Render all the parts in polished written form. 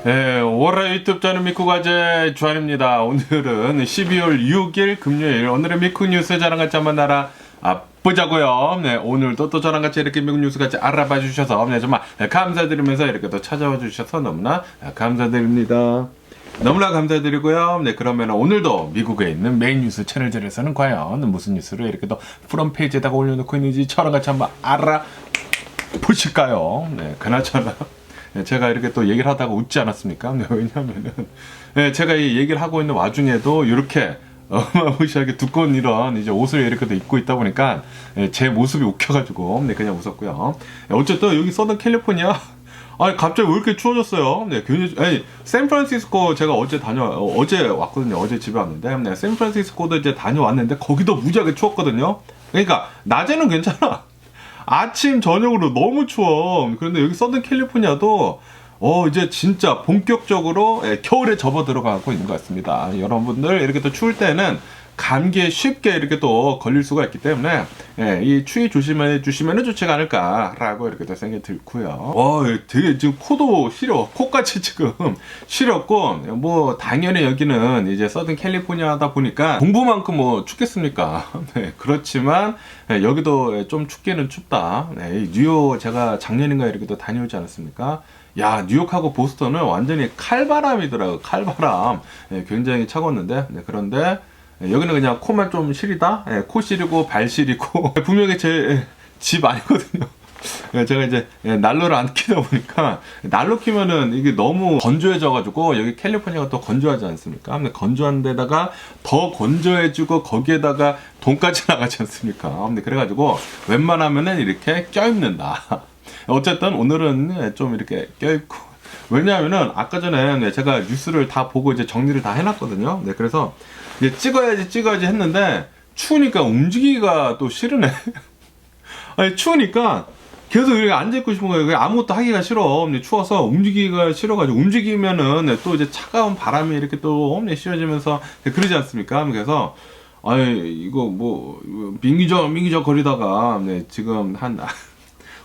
월화 유튜브 저는 미쿠가제 주한입니다. 오늘은 12월 6일 금요일, 오늘의 미쿠 뉴스 저랑 같이 한번 보자고요. 네, 오늘도 또 저랑 같이 이렇게 미국 뉴스 같이 알아봐 주셔서 정말 감사드리면서 이렇게 또 찾아와 주셔서 너무나 감사드립니다. 너무나 감사드리고요. 네, 그러면 오늘도 미국에 있는 메인 뉴스 채널들에서는 과연 무슨 뉴스를 이렇게 또 프롬 페이지에다가 올려놓고 있는지 저랑 같이 한번 알아보실까요? 네, 그나저나 제가 이렇게 또 얘기를 하다가 웃지 않았습니까? 네, 왜냐하면은 제가 이 얘기를 하고 있는 와중에도 이렇게 어마무시하게 두꺼운 이런 이제 옷을 이렇게 또 입고 있다 보니까 제 모습이 웃겨가지고 그냥 웃었고요. 어쨌든 여기 서던 캘리포니아 갑자기 왜 이렇게 추워졌어요? 네, 굉장히 샌프란시스코 제가 어제 왔거든요. 어제 집에 왔는데 샌프란시스코도 이제 다녀왔는데 거기도 무지하게 추웠거든요. 그러니까 낮에는 괜찮아. 아침 저녁으로 너무 추워. 그런데 여기 서든 캘리포니아도 이제 진짜 본격적으로 겨울에 접어 들어가고 있는 것 같습니다. 여러분들 이렇게 또 추울 때는 감기에 쉽게 이렇게 또 걸릴 수가 있기 때문에 이 추위 조심해 주시면 좋지 않을까라고 이렇게 또 생각이 들고요. 되게 지금 코도 시려, 코까지 지금 시렸고, 뭐 당연히 여기는 이제 서든 캘리포니아다 보니까 동부만큼 뭐 춥겠습니까? 네, 그렇지만 여기도 좀 춥기는 춥다. 뉴욕 제가 작년인가 이렇게 또 다녀오지 않았습니까? 야, 뉴욕하고 보스턴은 완전히 칼바람이더라고요. 칼바람. 굉장히 차가웠는데, 그런데 여기는 그냥 코만 좀 시리다? 코 시리고 발 시리고 분명히 제 집 아니거든요. 제가 이제 난로를 안 키다 보니까, 난로 키면은 이게 너무 건조해져가지고, 여기 캘리포니아가 또 건조하지 않습니까? 근데 건조한 데다가 더 건조해지고 거기에다가 돈까지 나가지 않습니까? 근데 그래가지고 웬만하면은 이렇게 껴입는다. 어쨌든 오늘은 좀 이렇게 껴입고, 왜냐하면은 아까 전에 제가 뉴스를 다 보고 이제 정리를 다 해놨거든요. 네, 그래서 이제 찍어야지 했는데 추우니까 움직이기가 또 싫으네. 아니, 추우니까 계속 이렇게 앉아있고 싶은 거예요. 아무것도 하기가 싫어. 추워서 움직이기가 싫어가지고, 움직이면은 또 이제 차가운 바람이 이렇게 또 씌워지면서 그러지 않습니까? 그래서 이거 뭐 민기적 거리다가 지금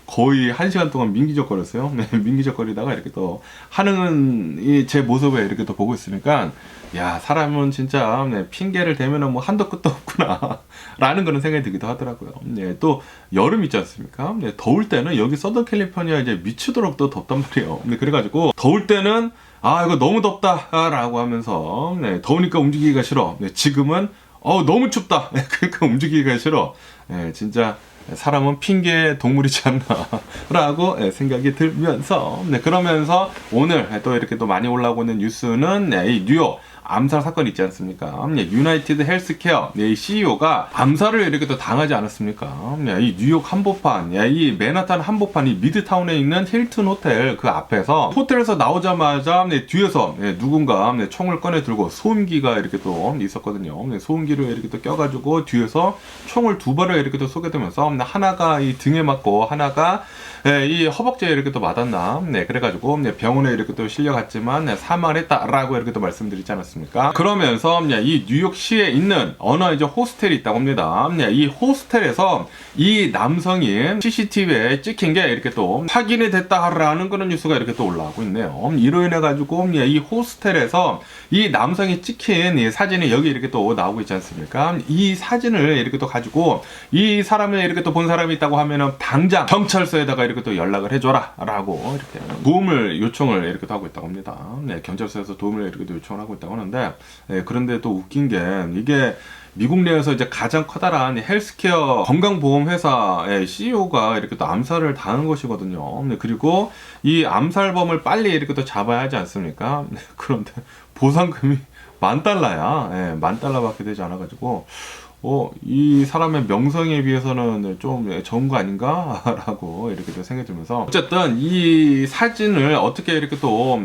거의 1시간 동안 민기적거렸어요. 민기적거리다가 이렇게 또 하는 제 모습을 이렇게 또 보고 있으니까, 야, 사람은 진짜 핑계를 대면은 뭐 한도 끝도 없구나 라는 그런 생각이 들기도 하더라고요. 또 여름 있지 않습니까? 더울 때는 여기 서던 캘리포니아 이제 미치도록 또 덥단 말이에요. 그래가지고 더울 때는 이거 너무 덥다 라고 하면서 더우니까 움직이기가 싫어. 지금은 너무 춥다. 그러니까 움직이기가 싫어. 진짜 사람은 핑계 동물이지 않나 라고 생각이 들면서, 그러면서 오늘 또 이렇게 또 많이 올라오고 있는 뉴스는 이 뉴욕 암살 사건 있지 않습니까? 유나이티드 헬스케어 이 CEO가 암살을 이렇게 또 당하지 않았습니까? 이 뉴욕 한복판, 이 맨하탄 한복판, 이 미드타운에 있는 힐튼 호텔 그 앞에서, 호텔에서 나오자마자 뒤에서 누군가 총을 꺼내 들고, 소음기가 이렇게 또 있었거든요. 소음기를 이렇게 또 껴가지고 뒤에서 총을 2발을 이렇게 또 쏘게 되면서, 하나가 이 등에 맞고 하나가 이 허벅지에 이렇게 또 맞았나. 그래가지고 병원에 이렇게 또 실려갔지만 사망을 했다라고 이렇게 또 말씀드리지 않았습니까? 그러면서 이 뉴욕시에 있는 어느 이제 호스텔이 있다고 합니다. 이 호스텔에서 이 남성이 CCTV에 찍힌 게 이렇게 또 확인이 됐다라는 그런 뉴스가 이렇게 또 올라오고 있네요. 이로 인해 가지고 이 호스텔에서 이 남성이 찍힌 이 사진이 여기 이렇게 또 나오고 있지 않습니까? 이 사진을 이렇게 또 가지고 이 사람을 이렇게 또 본 사람이 있다고 하면은 당장 경찰서에다가 이렇게 또 연락을 해줘라 라고 이렇게 도움을 요청을 이렇게 또 하고 있다고 합니다. 경찰서에서 도움을 이렇게 또 요청을 하고 있다고 하는데, 그런데 또 웃긴 게, 이게 미국 내에서 이제 가장 커다란 헬스케어 건강보험회사의 CEO가 이렇게 또 암살을 당한 것이거든요. 그리고 이 암살범을 빨리 이렇게 또 잡아야 하지 않습니까? 그런데 보상금이 $10,000야. $10,000밖에 되지 않아가지고, 이 사람의 명성에 비해서는 좀 적은 거 아닌가? 라고 이렇게 또 생각이 들면서, 어쨌든 이 사진을 어떻게 이렇게 또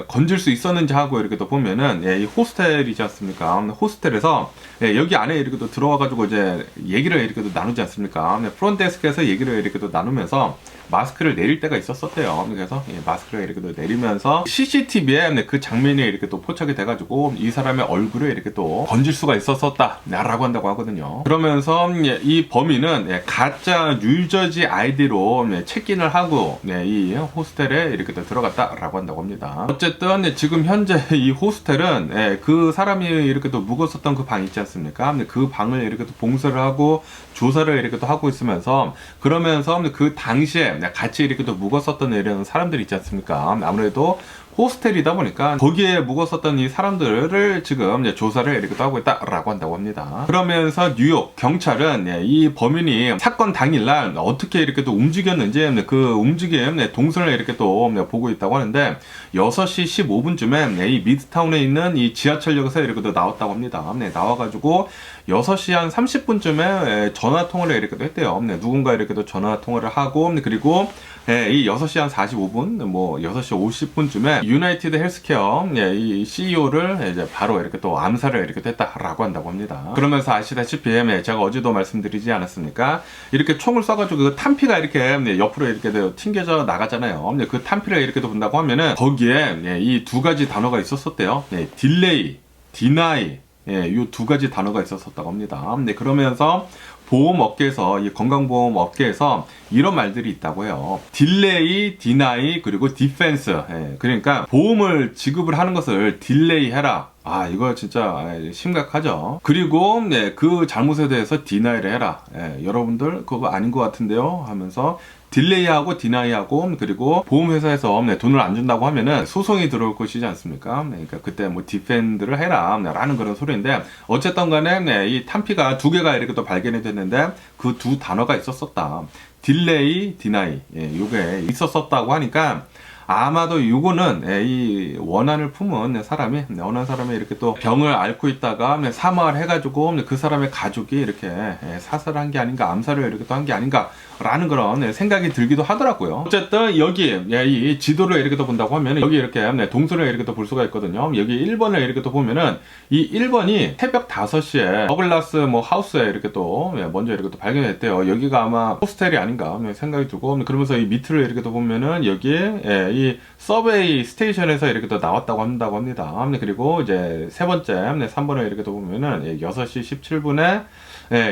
건질 수 있었는지 하고 이렇게 또 보면은, 이 호스텔이지 않습니까? 호스텔에서 여기 안에 이렇게 또 들어와가지고 이제 얘기를 이렇게 또 나누지 않습니까? 프론트데스크에서 얘기를 이렇게 또 나누면서 마스크를 내릴 때가 있었대요. 그래서 마스크를 이렇게 또 내리면서 CCTV에 그 장면이 이렇게 또 포착이 돼가지고 이 사람의 얼굴을 이렇게 또 건질 수가 있었었다 라고 한다고 하거든요. 그러면서 이 범인은 가짜 뉴저지 아이디로 체크인을 하고 이 호스텔에 이렇게 들어갔다라고 한다고 합니다. 어쨌든 지금 현재 이 호스텔은 그 사람이 이렇게 또 묵었었던 그 방 있지 않습니까? 그 방을 이렇게 또 봉쇄를 하고 조사를 이렇게 또 하고 있으면서, 그러면서 그 당시에 같이 이렇게 또 묵었었던 이런 사람들 있지 않습니까? 아무래도 호스텔이다 보니까 거기에 묵었었던 이 사람들을 지금 조사를 이렇게 또 하고 있다라고 한다고 합니다. 그러면서 뉴욕 경찰은 이 범인이 사건 당일날 어떻게 이렇게 또 움직였는지 그 움직임 동선을 이렇게 또 보고 있다고 하는데, 6시 15분쯤에 이 미드타운에 있는 이 지하철역에서 이렇게 또 나왔다고 합니다. 나와가지고 6시 한 30분쯤에 전화 통화를 이렇게 또 했대요. 누군가 이렇게 또 전화 통화를 하고, 그리고 이 6시 한 45분, 뭐 6시 50분쯤에 유나이티드 헬스케어 이 CEO를 이제 바로 이렇게 또 암살을 이렇게 했다라고 한다고 합니다. 그러면서 아시다시피 제가 어제도 말씀드리지 않았습니까? 이렇게 총을 쏴가지고 그 탄피가 이렇게 옆으로 이렇게 튕겨져 나가잖아요. 그 탄피를 이렇게 본다고 하면은 거기에 이 두 가지 단어가 있었었대요. 딜레이, 디나이, 이 두 가지 단어가 있었었다고 합니다. 그러면서 보험업계에서, 이 건강보험 업계에서 이런 말들이 있다고 해요. 딜레이, 디나이, 그리고 디펜스. 그러니까 보험을 지급을 하는 것을 딜레이 해라. 아, 이거 진짜 심각하죠. 그리고 그 잘못에 대해서 디나이를 해라. 여러분들 그거 아닌 것 같은데요 하면서 딜레이하고 디나이하고, 그리고 보험회사에서 돈을 안 준다고 하면은 소송이 들어올 것이지 않습니까? 그러니까 그때 뭐 디펜드를 해라 라는 그런 소리인데, 어쨌든 간에 이 탄피가 두 개가 이렇게 또 발견이 됐는데 그 두 단어가 있었었다. 딜레이, 디나이. 요게 있었었다고 하니까 아마도 요거는 이 원한을 품은 사람이, 어느 사람이 이렇게 또 병을 앓고 있다가 사망을 해가지고 그 사람의 가족이 이렇게 사살을 한 게 아닌가, 암살을 이렇게 또 한 게 아닌가 라는 그런 생각이 들기도 하더라고요. 어쨌든 여기 이 지도를 이렇게 또 본다고 하면 여기 이렇게 동선을 이렇게 또 볼 수가 있거든요. 여기 1번을 이렇게 또 보면은 이 1번이 새벽 5시에 더글라스 뭐 하우스에 이렇게 또 먼저 이렇게 또 발견했대요. 여기가 아마 호스텔이 아닌가 생각이 들고, 그러면서 이 밑을 이렇게 또 보면은 여기에 이 서베이 스테이션에서 이렇게 또 나왔다고 한다고 합니다. 그리고 이제 세 번째 3번을 이렇게 또 보면은 6시 17분에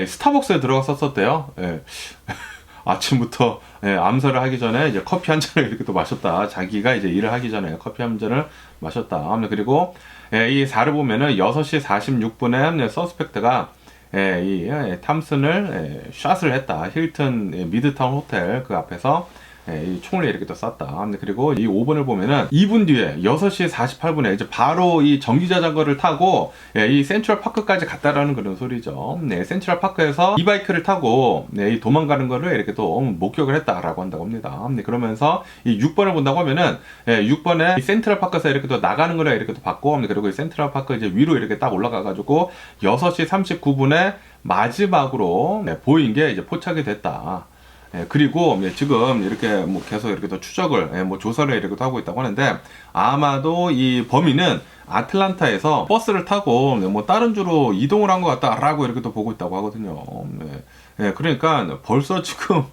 스타벅스에 들어갔었대요. 아침부터 암살을 하기 전에 이제 커피 한 잔을 이렇게 또 마셨다. 자기가 이제 일을 하기 전에 커피 한 잔을 마셨다. 그리고 이 4를 보면은 6시 46분에 서스펙트가 이 탐슨을 샷을 했다. 힐튼 미드타운 호텔 그 앞에서 이 총을 이렇게 또 쐈다. 그리고 이 5번을 보면은 2분 뒤에 6시 48분에 이제 바로 이 전기자전거를 타고 이 센트럴 파크까지 갔다라는 그런 소리죠. 센트럴 파크에서 이 바이크를 타고 이 도망가는 거를 이렇게 또 목격을 했다라고 한다고 합니다. 그러면서 이 6번을 본다고 하면은 6번에 이 센트럴 파크에서 이렇게 또 나가는 거를 이렇게 또 봤고, 그리고 이 센트럴 파크 이제 위로 이렇게 딱 올라가가지고 6시 39분에 마지막으로 보인 게 이제 포착이 됐다. 그리고 지금 이렇게 뭐 계속 이렇게 또 추적을 뭐 조사를 이렇게 또 하고 있다고 하는데, 아마도 이 범인은 아틀란타에서 버스를 타고 뭐 다른 주로 이동을 한 것 같다라고 이렇게 또 보고 있다고 하거든요. 그러니까 벌써 지금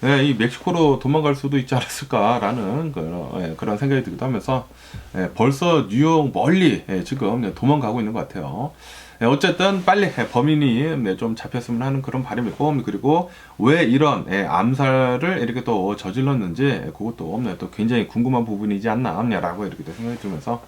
이 멕시코로 도망갈 수도 있지 않았을까라는 그런 생각이 들기도 하면서 벌써 뉴욕 멀리 지금 도망가고 있는 것 같아요. 어쨌든 빨리 범인이 좀 잡혔으면 하는 그런 바람이고, 그리고 왜 이런 암살을 이렇게 또 저질렀는지 그것도 또 굉장히 궁금한 부분이지 않나라고 이렇게 생각이 들면서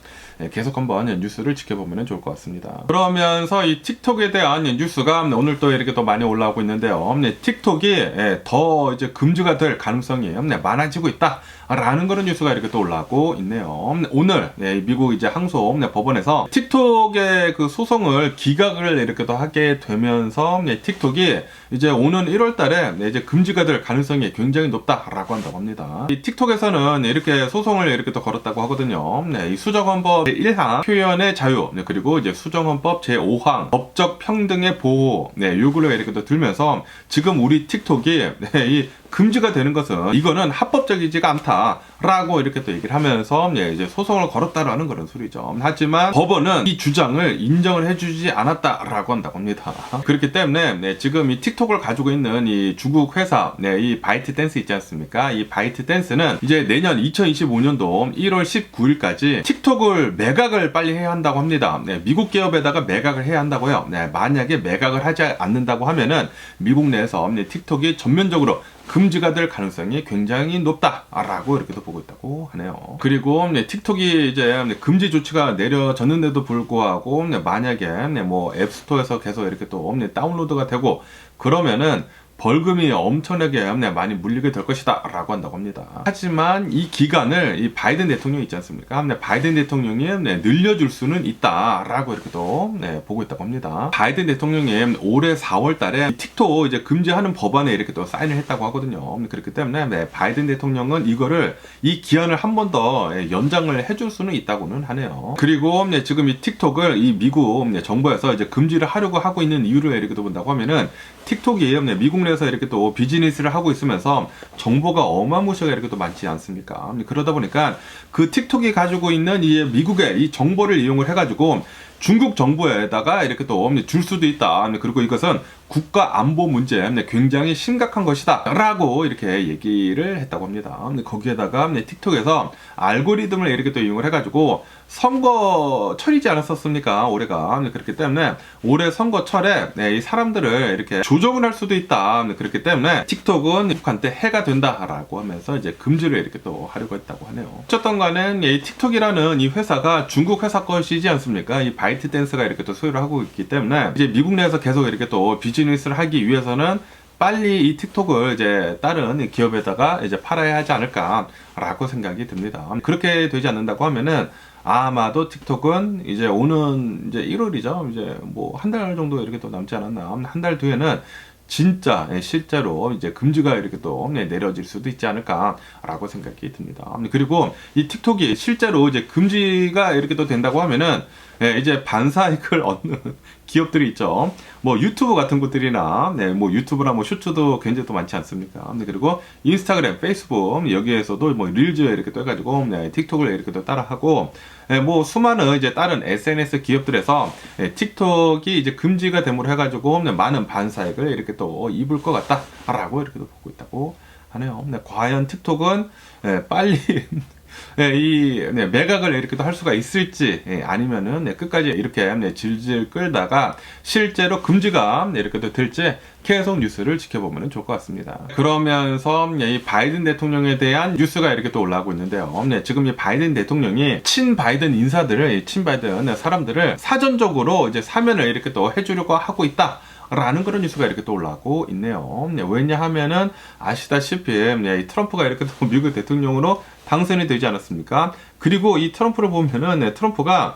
계속 한번 뉴스를 지켜보면 좋을 것 같습니다. 그러면서 이 틱톡에 대한 뉴스가 오늘 또 이렇게 또 많이 올라오고 있는데요. 틱톡이 더 이제 금지가 될 가능성이 많아지고 있다 라는 그런 뉴스가 이렇게 또 올라오고 있네요. 오늘 미국 이제 항소 법원에서 틱톡의 그 소송을 기각을 이렇게 또 하게 되면서 틱톡이 이제 오는 1월 달에 이제 금지가 될 가능성이 굉장히 높다라고 한다고 합니다. 이 틱톡에서는 이렇게 소송을 이렇게 또 걸었다고 하거든요. 이 수정헌법 제1항 표현의 자유, 그리고 이제 수정헌법 제5항 법적 평등의 보호 요구를 이렇게 또 들면서 지금 우리 틱톡이 이 금지가 되는 것은 이거는 합법적이지가 않다 라고 이렇게 또 얘기를 하면서 이제 소송을 걸었다라는 그런 소리죠. 하지만 법원은 이 주장을 인정을 해주지 않았다라고 한다고 합니다. 그렇기 때문에 지금 이 틱톡을 가지고 있는 이 중국 회사 이 바이트댄스 있지 않습니까? 이 바이트댄스는 이제 내년 2025년도 1월 19일까지 틱톡을 매각을 빨리 해야 한다고 합니다. 미국 기업에다가 매각을 해야 한다고요. 만약에 매각을 하지 않는다고 하면은 미국 내에서 틱톡이 전면적으로 금지가 될 가능성이 굉장히 높다라고 이렇게도 보고 있다고 하네요. 그리고 틱톡이 이제 금지 조치가 내려졌는데도 불구하고 만약에 뭐 앱스토어에서 계속 이렇게 또 다운로드가 되고 그러면은 벌금이 엄청나게 많이 물리게 될 것이다 라고 한다고 합니다. 하지만 이 기간을 이 바이든 대통령이 있지 않습니까? 바이든 대통령이 늘려줄 수는 있다 라고 이렇게 또 보고 있다고 합니다. 바이든 대통령이 올해 4월 달에 틱톡 이제 금지하는 법안에 이렇게 또 사인을 했다고 하거든요. 그렇기 때문에 바이든 대통령은 이거를 이 기한을 한 번 더 연장을 해줄 수는 있다고는 하네요. 그리고 지금 이 틱톡을 이 미국 정부에서 이제 금지를 하려고 하고 있는 이유를 이렇게 또 본다고 하면은 틱톡이 미국 내에서 이렇게 또 비즈니스를 하고 있으면서 정보가 어마무시하게 이렇게 또 많지 않습니까? 그러다 보니까 그 틱톡이 가지고 있는 이 미국의 이 정보를 이용을 해가지고 중국 정부에다가 이렇게 또 줄 수도 있다. 그리고 이것은 국가 안보 문제 굉장히 심각한 것이다 라고 이렇게 얘기를 했다고 합니다. 거기에다가 틱톡에서 알고리즘을 이렇게 또 이용을 해가지고 선거철이지 않았었습니까? 올해가. 그렇기 때문에 올해 선거철에 이 사람들을 이렇게 조종을 할 수도 있다. 그렇기 때문에 틱톡은 북한테 해가 된다라고 하면서 이제 금지를 이렇게 또 하려고 했다고 하네요. 어쨌든 간에 이 틱톡이라는 이 회사가 중국 회사 것이지 않습니까? 이 바이트댄스가 이렇게 또 소유를 하고 있기 때문에 이제 미국 내에서 계속 이렇게 또 비즈니스를 하기 위해서는 빨리 이 틱톡을 이제 다른 기업에다가 이제 팔아야 하지 않을까라고 생각이 듭니다. 그렇게 되지 않는다고 하면은 아마도 틱톡은 이제 오는 이제 1월이죠. 이제 뭐 한 달 정도 이렇게 또 남지 않았나. 한 달 뒤에는 진짜 실제로 이제 금지가 이렇게 또 내려질 수도 있지 않을까라고 생각이 듭니다. 그리고 이 틱톡이 실제로 이제 금지가 이렇게 또 된다고 하면은 이제 반사이익을 얻는 기업들이 있죠. 뭐 유튜브 같은 것들이나 뭐 유튜브나 뭐 쇼츠도 굉장히 또 많지 않습니까? 그리고 인스타그램, 페이스북 여기에서도 뭐 릴즈 이렇게 또 해가지고 틱톡을 이렇게 또 따라하고 뭐 수많은 이제 다른 SNS 기업들에서 틱톡이 이제 금지가 됨으로 해가지고 많은 반사이익을 이렇게 또 입을 것 같다라고 이렇게 또 보고 있다고 하네요. 과연 틱톡은 빨리 매각을 이렇게 할 수가 있을지 아니면은 끝까지 이렇게 질질 끌다가 실제로 금지가 이렇게 될지 계속 뉴스를 지켜보면 좋을 것 같습니다. 그러면서 이 바이든 대통령에 대한 뉴스가 이렇게 또 올라오고 있는데요. 지금 이 바이든 대통령이 친 바이든 인사들을 친 바이든 사람들을 사전적으로 이제 사면을 이렇게 또 해주려고 하고 있다. 라는 그런 뉴스가 이렇게 또 올라오고 있네요. 왜냐하면은 아시다시피 이 트럼프가 이렇게 또 미국 대통령으로 당선이 되지 않았습니까? 그리고 이 트럼프를 보면은 트럼프가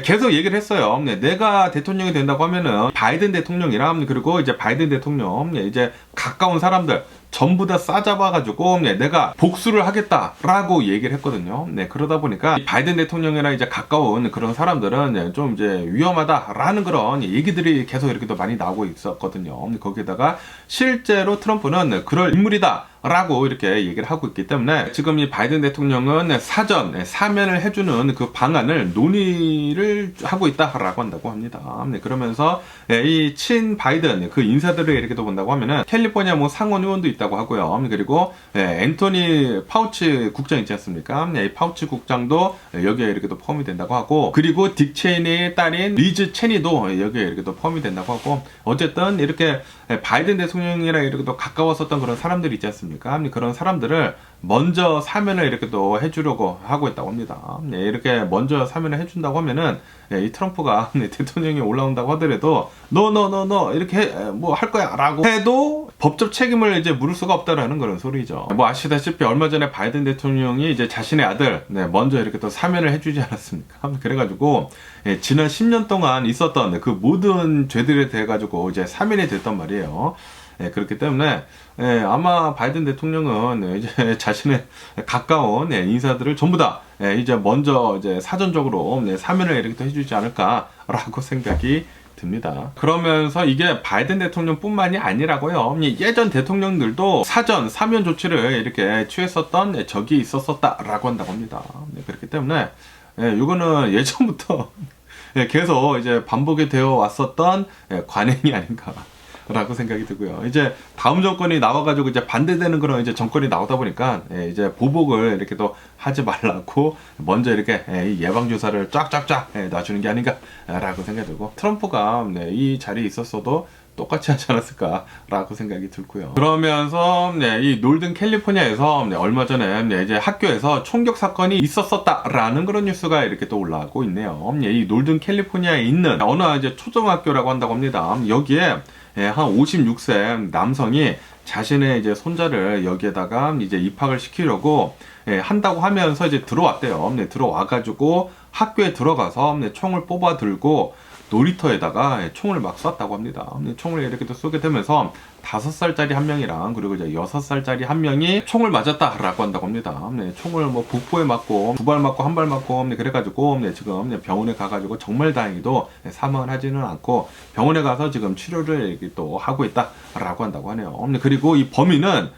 계속 얘기를 했어요. 내가 대통령이 된다고 하면은 바이든 대통령이랑 그리고 이제 바이든 대통령 이제 가까운 사람들 전부 다 싸잡아가지고 내가 복수를 하겠다라고 얘기를 했거든요. 그러다 보니까 바이든 대통령이랑 이제 가까운 그런 사람들은 좀 이제 위험하다라는 그런 얘기들이 계속 이렇게 또 많이 나오고 있었거든요. 거기에다가 실제로 트럼프는 그럴 인물이다. 라고 이렇게 얘기를 하고 있기 때문에 지금 이 바이든 대통령은 사전 사면을 해주는 그 방안을 논의를 하고 있다라고 한다고 합니다. 그러면서 이 친 바이든 그 인사들을 이렇게 또 본다고 하면은 캘리포니아 뭐 상원 의원도 있다고 하고요. 그리고 앤토니 파우치 국장 있지 않습니까? 이 파우치 국장도 여기에 이렇게 또 포함이 된다고 하고 그리고 딕 체니의 딸인 리즈 체니도 여기에 이렇게 또 포함이 된다고 하고 어쨌든 이렇게 바이든 대통령이랑 이렇게 또 가까웠었던 그런 사람들이 있지 않습니까? 그런 사람들을 먼저 사면을 이렇게 또 해주려고 하고 있다고 합니다. 이렇게 먼저 사면을 해준다고 하면은 이 트럼프가 대통령이 올라온다고 하더라도 너 이렇게 뭐 할 거야 라고 해도 법적 책임을 이제 물을 수가 없다라는 그런 소리죠. 뭐 아시다시피 얼마 전에 바이든 대통령이 이제 자신의 아들 먼저 이렇게 또 사면을 해주지 않았습니까? 그래가지고 지난 10년 동안 있었던 그 모든 죄들에 대해 가지고 이제 사면이 됐단 말이에요. 그렇기 때문에 아마 바이든 대통령은 이제 자신의 가까운 인사들을 전부 다 이제 먼저 이제 사전적으로 사면을 이렇게 해주지 않을까라고 생각이 듭니다. 그러면서 이게 바이든 대통령뿐만이 아니라고요. 예전 대통령들도 사전 사면 조치를 이렇게 취했었던 적이 있었었다라고 한다고 합니다. 그렇기 때문에 이거는 예전부터 계속 이제 반복이 되어 왔었던 관행이 아닌가. 라고 생각이 들고요. 이제 다음 정권이 나와가지고 이제 반대되는 그런 이제 정권이 나오다 보니까 이제 보복을 이렇게 또 하지 말라고 먼저 이렇게 예방주사를 쫙쫙쫙 놔주는 게 아닌가라고 생각이 들고, 트럼프가 이 자리에 있었어도 똑같이 하지 않았을까라고 생각이 들고요. 그러면서 이 놀든 캘리포니아에서 얼마 전에 이제 학교에서 총격 사건이 있었었다라는 그런 뉴스가 이렇게 또 올라오고 있네요. 이 놀든 캘리포니아에 있는 어느 이제 초등학교라고 한다고 합니다. 여기에 한 56세 남성이 자신의 이제 손자를 여기에다가 이제 입학을 시키려고 한다고 하면서 이제 들어왔대요. 들어와가지고 학교에 들어가서 총을 뽑아 들고 놀이터에다가 총을 막 쐈다고 합니다. 총을 이렇게 또 쏘게 되면서 5살짜리 한 명이랑 그리고 이제 6살짜리 한 명이 총을 맞았다라고 한다고 합니다. 총을 뭐 복부에 맞고 2발 맞고 1발 맞고 그래가지고 지금 병원에 가가지고 정말 다행히도 사망을 하지는 않고 병원에 가서 지금 치료를 또 하고 있다라고 한다고 하네요. 그리고 이 범인은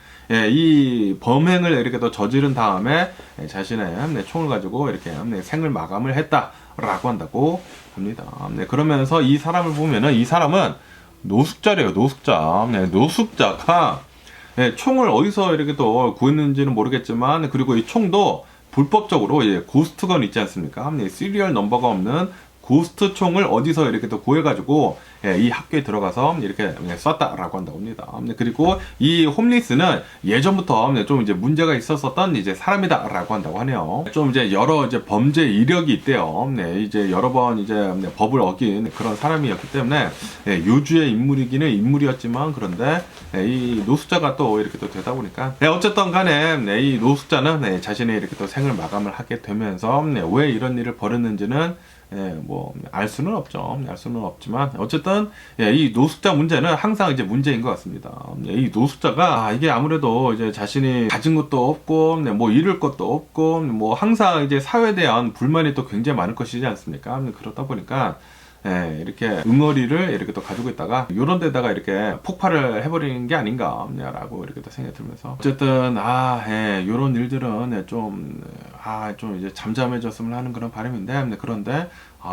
이 범행을 이렇게 또 저지른 다음에 자신의 총을 가지고 이렇게 생을 마감을 했다라고 한다고 합니다. 그러면서 이 사람을 보면은 이 사람은 노숙자래요. 노숙자. 노숙자가 총을 어디서 이렇게 또 구했는지는 모르겠지만, 그리고 이 총도 불법적으로 고스트건 있지 않습니까? 시리얼 넘버가 없는 고스트 총을 어디서 이렇게 또 구해가지고 이 학교에 들어가서 이렇게 쐈다라고 한다고 합니다. 그리고 이 홈리스는 예전부터 좀 이제 문제가 있었었던 이제 사람이다라고 한다고 하네요. 좀 이제 여러 이제 범죄 이력이 있대요. 이제 여러 번 이제 법을 어긴 그런 사람이었기 때문에 요주의 인물이기는 인물이었지만, 그런데 이 노숙자가 또 이렇게 또 되다 보니까 어쨌든 간에 이 노숙자는 자신의 이렇게 또 생을 마감을 하게 되면서 왜 이런 일을 벌였는지는 뭐 알 수는 없죠. 알 수는 없지만 어쨌든 이 노숙자 문제는 항상 이제 문제인 것 같습니다. 이 노숙자가 이게 아무래도 이제 자신이 가진 것도 없고 뭐 잃을 것도 없고 뭐 항상 이제 사회에 대한 불만이 또 굉장히 많을 것이지 않습니까? 그러다 보니까 이렇게 응어리를 이렇게 또 가지고 있다가 요런 데다가 이렇게 폭발을 해버리는 게 아닌가라고 이렇게 또 생각이 들면서, 어쨌든 요런 일들은 좀 이제 잠잠해졌으면 하는 그런 바람인데, 그런데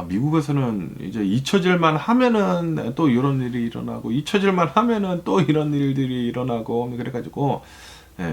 미국에서는 이제 잊혀질만 하면은 또 이런 일이 일어나고, 잊혀질만 하면은 또 이런 일들이 일어나고, 그래가지고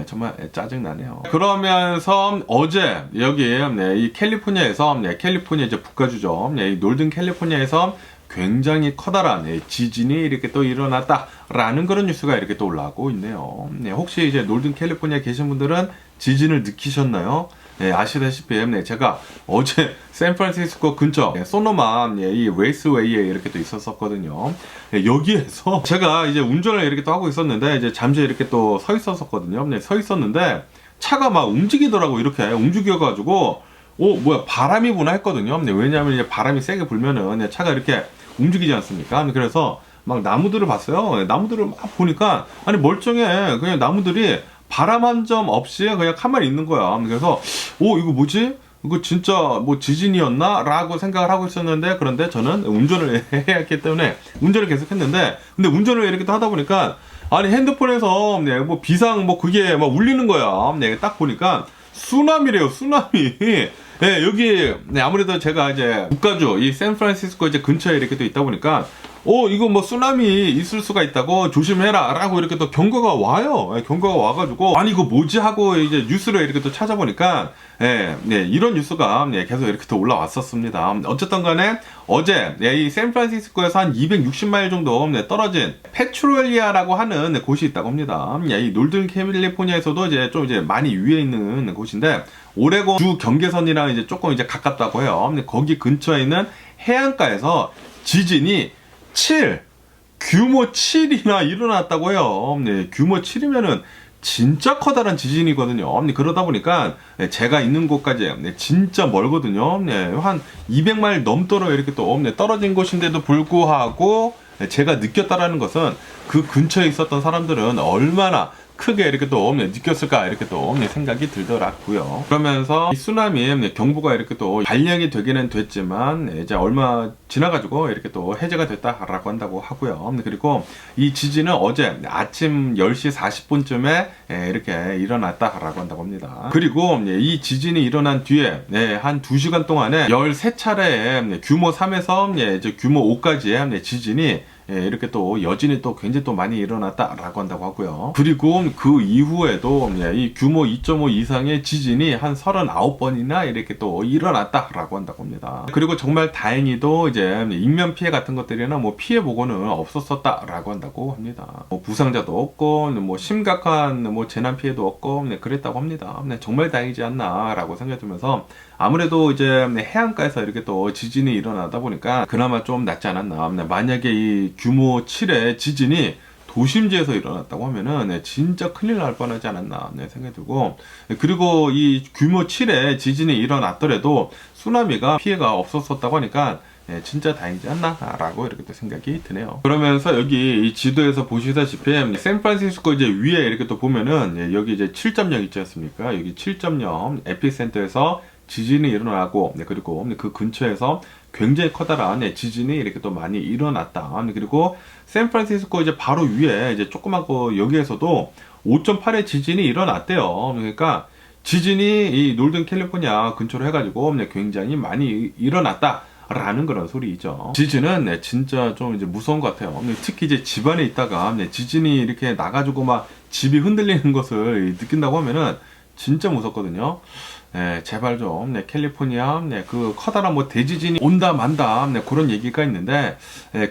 정말 짜증나네요. 그러면서 어제 여기 이 캘리포니아에서 캘리포니아 이제 북가주죠. 이 놀든 캘리포니아에서 굉장히 커다란 지진이 이렇게 또 일어났다라는 그런 뉴스가 이렇게 또 올라오고 있네요. 혹시 이제 놀든 캘리포니아에 계신 분들은 지진을 느끼셨나요? 아시다시피 제가 어제 샌프란시스코 근처 소노마 이 레이스웨이에 이렇게 또 있었거든요. 여기에서 제가 이제 운전을 이렇게 또 하고 있었는데 이제 잠시 이렇게 또 서 있었거든요. 서 있었는데 차가 막 움직이더라고. 이렇게 움직여가지고 뭐야 바람이 부나 했거든요. 왜냐하면 이제 바람이 세게 불면은 차가 이렇게 움직이지 않습니까? 그래서 막 나무들을 봤어요. 나무들을 막 보니까 아니 멀쩡해. 그냥 나무들이 바람 한 점 없이 그냥 가만히 있는 거야. 그래서 이거 뭐지? 이거 진짜 뭐 지진이었나? 라고 생각을 하고 있었는데, 그런데 저는 운전을 해야 했기 때문에 운전을 계속 했는데, 근데 운전을 이렇게 또 하다 보니까 아니 핸드폰에서 뭐 비상 뭐 그게 막 울리는 거야. 딱 보니까 쓰나미래요. 쓰나미. 여기 아무래도 제가 이제 북가주 이 샌프란시스코 이제 근처에 이렇게 또 있다 보니까 이거 뭐 쓰나미 있을 수가 있다고 조심해라 라고 이렇게 또 경고가 와요. 경고가 와가지고 아니 이거 뭐지 하고 이제 뉴스를 이렇게 또 찾아보니까 이런 뉴스가 계속 이렇게 또 올라왔었습니다. 어쨌든 간에 어제 이 샌프란시스코에서 한 260마일 정도 떨어진 페트롤리아라고 하는 곳이 있다고 합니다. 이 놀든 캘리포니아에서도 이제 좀 이제 많이 위에 있는 곳인데, 오레곤 주 경계선이랑 이제 조금 이제 가깝다고 해요. 거기 근처에 있는 해안가에서 지진이 규모 7이나 일어났다고 해요. 규모 7이면은 진짜 커다란 지진이거든요. 그러다 보니까 제가 있는 곳까지 진짜 멀거든요. 한 200마일 넘도록 이렇게 또 떨어진 곳인데도 불구하고 제가 느꼈다라는 것은 그 근처에 있었던 사람들은 얼마나 크게 이렇게 또 느꼈을까 이렇게 또 생각이 들더라고요. 그러면서 이 쓰나미 경보가 이렇게 또 발령이 되기는 됐지만 이제 얼마 지나가지고 이렇게 또 해제가 됐다라고 한다고 하고요. 그리고 이 지진은 어제 아침 10시 40분쯤에 이렇게 일어났다라고 한다고 합니다. 그리고 이 지진이 일어난 뒤에 한 2시간 동안에 13차례의 규모 3에서 이제 규모 5까지의 지진이 이렇게 또 여진이 또 굉장히 또 많이 일어났다라고 한다고 하고요. 그리고 그 이후에도 이 규모 2.5 이상의 지진이 한 39번이나 이렇게 또 일어났다라고 한다고 합니다. 그리고 정말 다행히도 이제 인명 피해 같은 것들이나 뭐 피해 보고는 없었었다라고 한다고 합니다. 뭐 부상자도 없고 뭐 심각한 뭐 재난 피해도 없고 그랬다고 합니다. 정말 다행이지 않나라고 생각이 들면서 아무래도 이제 해안가에서 이렇게 또 지진이 일어나다 보니까 그나마 좀 낫지 않았나. 만약에 이 규모 7의 지진이 도심지에서 일어났다고 하면은 진짜 큰일 날 뻔하지 않았나 생각이 들고, 그리고 이 규모 7의 지진이 일어났더라도 쓰나미가 피해가 없었었다고 하니까 진짜 다행이지 않나 라고 이렇게 또 생각이 드네요. 그러면서 여기 이 지도에서 보시다시피 샌프란시스코 이제 위에 이렇게 또 보면은 여기 이제 7.0 있지 않습니까? 여기 7.0 에피센터에서 지진이 일어나고, 그리고 그 근처에서 굉장히 커다란 지진이 이렇게 또 많이 일어났다. 그리고 샌프란시스코 이제 바로 위에 이제 조그맣고 여기에서도 5.8의 지진이 일어났대요. 그러니까 지진이 이 놀던 캘리포니아 근처로 해가지고 굉장히 많이 일어났다. 라는 그런 소리이죠. 지진은 진짜 좀 이제 무서운 것 같아요. 특히 이제 집안에 있다가 지진이 이렇게 나가지고 막 집이 흔들리는 것을 느낀다고 하면은 진짜 무섭거든요. 제발 좀 캘리포니아 그 커다란 뭐 대지진이 온다 만다 그런 얘기가 있는데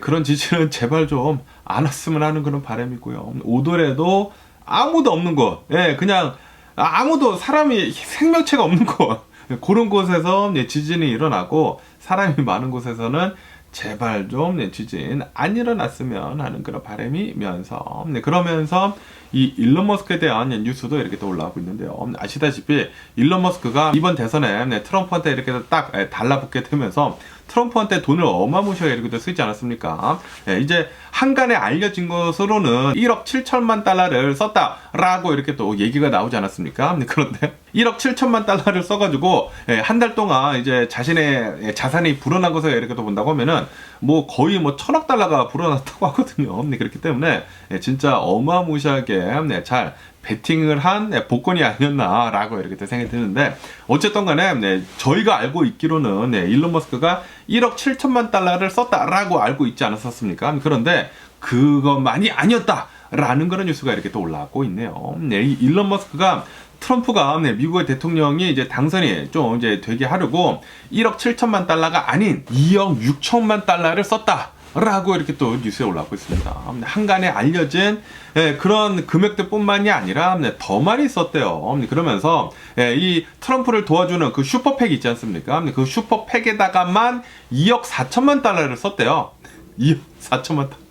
그런 지진은 제발 좀 안 왔으면 하는 그런 바람이고요. 오더라도 아무도 없는 곳, 그냥 아무도 사람이 생명체가 없는 곳, 그런 곳에서 지진이 일어나고 사람이 많은 곳에서는 제발 좀 지진 안 일어났으면 하는 그런 바람이면서 그러면서 이 일론 머스크에 대한 뉴스도 이렇게 또 올라오고 있는데요. 아시다시피 일론 머스크가 이번 대선에 트럼프한테 이렇게 딱 달라붙게 되면서 트럼프한테 돈을 어마무시하게 이렇게 쓰지 않았습니까? 이제 한간에 알려진 것으로는 1억 7천만 달러를 썼다라고 이렇게 또 얘기가 나오지 않았습니까? 그런데 1억 7천만 달러를 써가지고 한 달 동안 이제 자신의 자산이 불어난 것을 이렇게 또 본다고 하면은 뭐 거의 뭐 1,000억 달러가 불어났다고 하거든요. 그렇기 때문에 진짜 어마무시하게 잘 베팅을 한 복권이 아니었나라고 이렇게 생각이 드는데, 어쨌든 간에 저희가 알고 있기로는 일론 머스크가 1억 7천만 달러를 썼다라고 알고 있지 않았었습니까? 그런데 그것만이 아니었다라는 그런 뉴스가 이렇게 또 올라오고 있네요. 이 일론 머스크가 트럼프가 미국의 대통령이 이제 당선이 좀 이제 되게 하려고 1억 7천만 달러가 아닌 2억 6천만 달러를 썼다. 라고 이렇게 또 뉴스에 올라오고 있습니다. 한간에 알려진 그런 금액들 뿐만이 아니라 더 많이 썼대요. 그러면서 이 트럼프를 도와주는 그 슈퍼팩 있지 않습니까? 그 슈퍼팩에다가만 2억 4천만 달러를 썼대요. 2억 4천만 달러.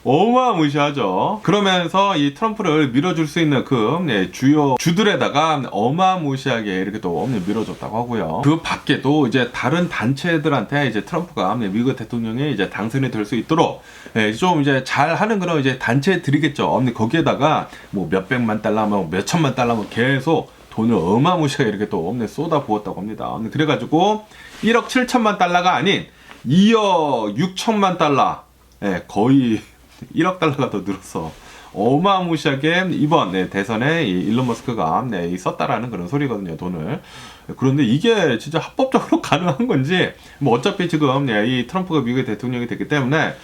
어마무시하죠. 그러면서 이 트럼프를 밀어줄 수 있는 그 주요 주들에다가 어마무시하게 이렇게 또 밀어줬다고 하고요. 그 밖에도 이제 다른 단체들한테 이제 트럼프가 미국 대통령이 이제 당선이 될 수 있도록 좀 이제 잘 하는 그런 이제 단체들이겠죠. 거기에다가 뭐 몇백만 달러, 뭐 몇천만 달러 뭐 계속 돈을 어마무시하게 이렇게 또 쏟아 부었다고 합니다. 그래가지고 1억 7천만 달러가 아닌 2억 6천만 달러, 거의 1억 달러가 더 늘었어. 어마무시하게 이번 대선에 일론 머스크가 썼다라는 그런 소리거든요, 돈을. 그런데 이게 진짜 합법적으로 가능한 건지, 뭐 어차피 지금 이 트럼프가 미국의 대통령이 됐기 때문에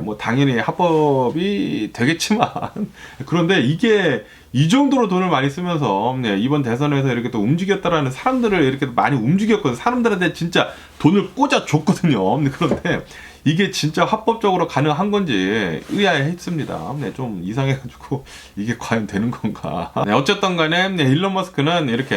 뭐 당연히 합법이 되겠지만, 그런데 이게 이 정도로 돈을 많이 쓰면서 이번 대선에서 이렇게 또 움직였다라는 사람들을 이렇게 많이 움직였거든요. 사람들한테 진짜 돈을 꽂아줬거든요. 그런데 이게 진짜 합법적으로 가능한 건지 의아했습니다. 좀 이상해가지고 이게 과연 되는 건가. 어쨌든 간에 일론 머스크는 이렇게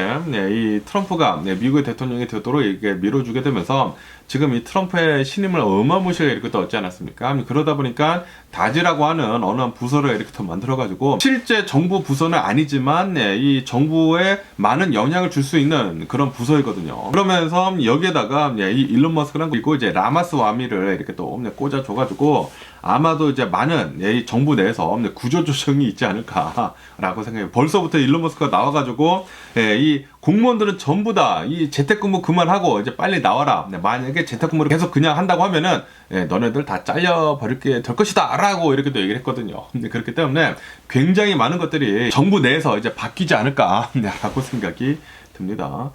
이 트럼프가 미국의 대통령이 되도록 이렇게 밀어주게 되면서 지금 이 트럼프의 신임을 어마무시하게 이렇게 또 얻지 않았습니까? 그러다 보니까 다지라고 하는 어느 한 부서를 이렇게 또 만들어가지고 실제 정부 부서는 아니지만 이 정부에 많은 영향을 줄 수 있는 그런 부서이거든요. 그러면서 여기에다가 이 일론 머스크랑 그리고 이제 라마스와미를 이렇게 또 꽂아줘가지고 아마도 이제 많은 이 정부 내에서 구조조정이 있지 않을까라고 생각해요. 벌써부터 일론 머스크가 나와가지고 이 공무원들은 전부 다 이 재택근무 그만하고 이제 빨리 나와라. 만약에 재택근무를 계속 그냥 한다고 하면은 너네들 다 잘려버릴게 될 것이다 라고 이렇게 또 얘기를 했거든요. 그렇기 때문에 굉장히 많은 것들이 정부 내에서 이제 바뀌지 않을까라고 생각이 듭니다.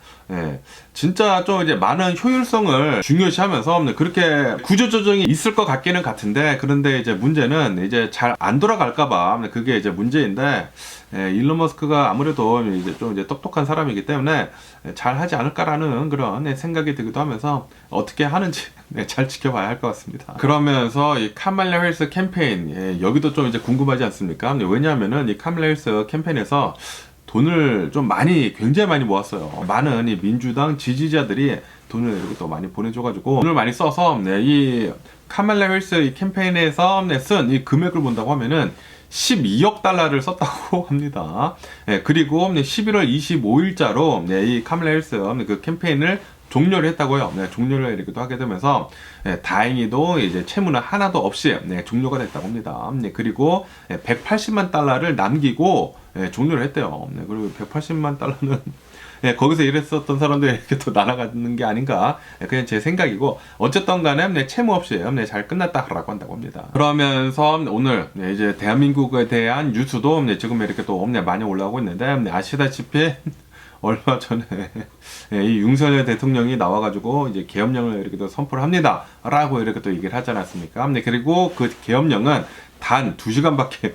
진짜 좀 이제 많은 효율성을 중요시하면서 그렇게 구조조정이 있을 것 같기는 같은데, 그런데 이제 문제는 이제 잘 안 돌아갈까봐 그게 이제 문제인데, 일론 머스크가 아무래도 이제 좀 이제 똑똑한 사람이기 때문에 잘 하지 않을까라는 그런 생각이 들기도 하면서 어떻게 하는지 잘 지켜봐야 할 것 같습니다. 그러면서 이 카말라 해리스 캠페인, 여기도 좀 이제 궁금하지 않습니까? 왜냐하면은 이 카말라 해리스 캠페인에서 돈을 좀 굉장히 많이 모았어요. 많은 이 민주당 지지자들이 돈을 이렇게 또 많이 보내줘가지고 돈을 많이 써서 이 카말라 해리스 이 캠페인에서 쓴 이 금액을 본다고 하면은 12억 달러를 썼다고 합니다. 그리고 11월 25일자로 이 카말라 해리스 그 캠페인을 종료를 했다고요. 종료를 이렇게 또 하게 되면서 다행히도 이제 채무는 하나도 없이 종료가 됐다고 합니다. 그리고 180만 달러를 남기고 종료를 했대요. 그리고 180만 달러는 거기서 일했었던 사람들이 이렇게 또 날아가는 게 아닌가, 그냥 제 생각이고, 어쨌든 간에 채무 없이 잘 끝났다라고 한다고 합니다. 그러면서 오늘 이제 대한민국에 대한 뉴스도 지금 이렇게 또 많이 올라오고 있는데, 아시다시피 얼마 전에 이 윤석열 대통령이 나와가지고 이제 계엄령을 이렇게 또 선포를 합니다라고 이렇게 또 얘기를 하지 않았습니까? 계리고 그 계엄령은 단 2시간밖에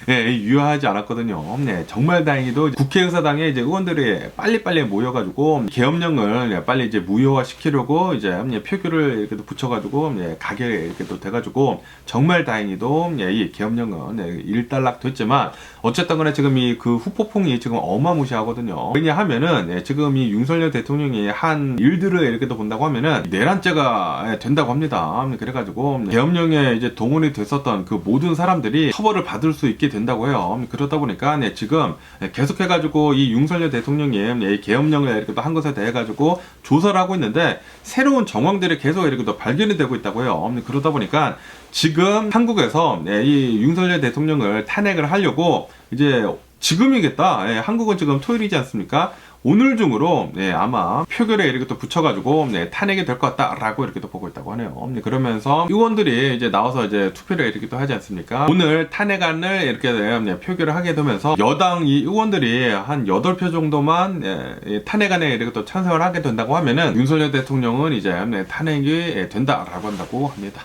유효하지 않았거든요. 정말 다행히도 국회의사당에 이제 의원들이 빨리빨리 모여가지고 계엄령을 빨리 이제 무효화 시키려고 이제 표결을 이렇게 또 붙여가지고 가게 이렇게 또 돼가지고 정말 다행히도 이 계엄령은 일단락 됐지만, 어쨌든 간에 지금 이 그 후폭풍이 지금 어마무시하거든요. 왜냐하면은 지금 이 윤석열 대통령이 한 일들을 이렇게 또 본다고 하면은 내란죄가 된다고 합니다. 그래가지고 계엄령에 이제 동원이 됐었던 그 모든 사람들이 처벌을 받을 수 있게 된다고 해요. 그러다 보니까 지금 계속해가지고 이 윤석열 대통령이 계엄령을 이렇게 또 한 것에 대해 가지고 조사를 하고 있는데, 새로운 정황들이 계속 이렇게 또 발견이 되고 있다고 해요. 그러다 보니까 지금 한국에서 이 윤석열 대통령을 탄핵을 하려고 이제 지금이겠다. 한국은 지금 토요일이지 않습니까? 오늘 중으로 아마 표결에 이렇게 또 붙여가지고 탄핵이 될 것 같다라고 이렇게 또 보고 있다고 하네요. 그러면서 의원들이 이제 나와서 이제 투표를 이렇게 또 하지 않습니까? 오늘 탄핵안을 이렇게 표결을 하게 되면서 여당 이 의원들이 한 8표 정도만 탄핵안에 이렇게 또 찬성을 하게 된다고 하면은 윤석열 대통령은 이제 탄핵이 된다라고 한다고 합니다.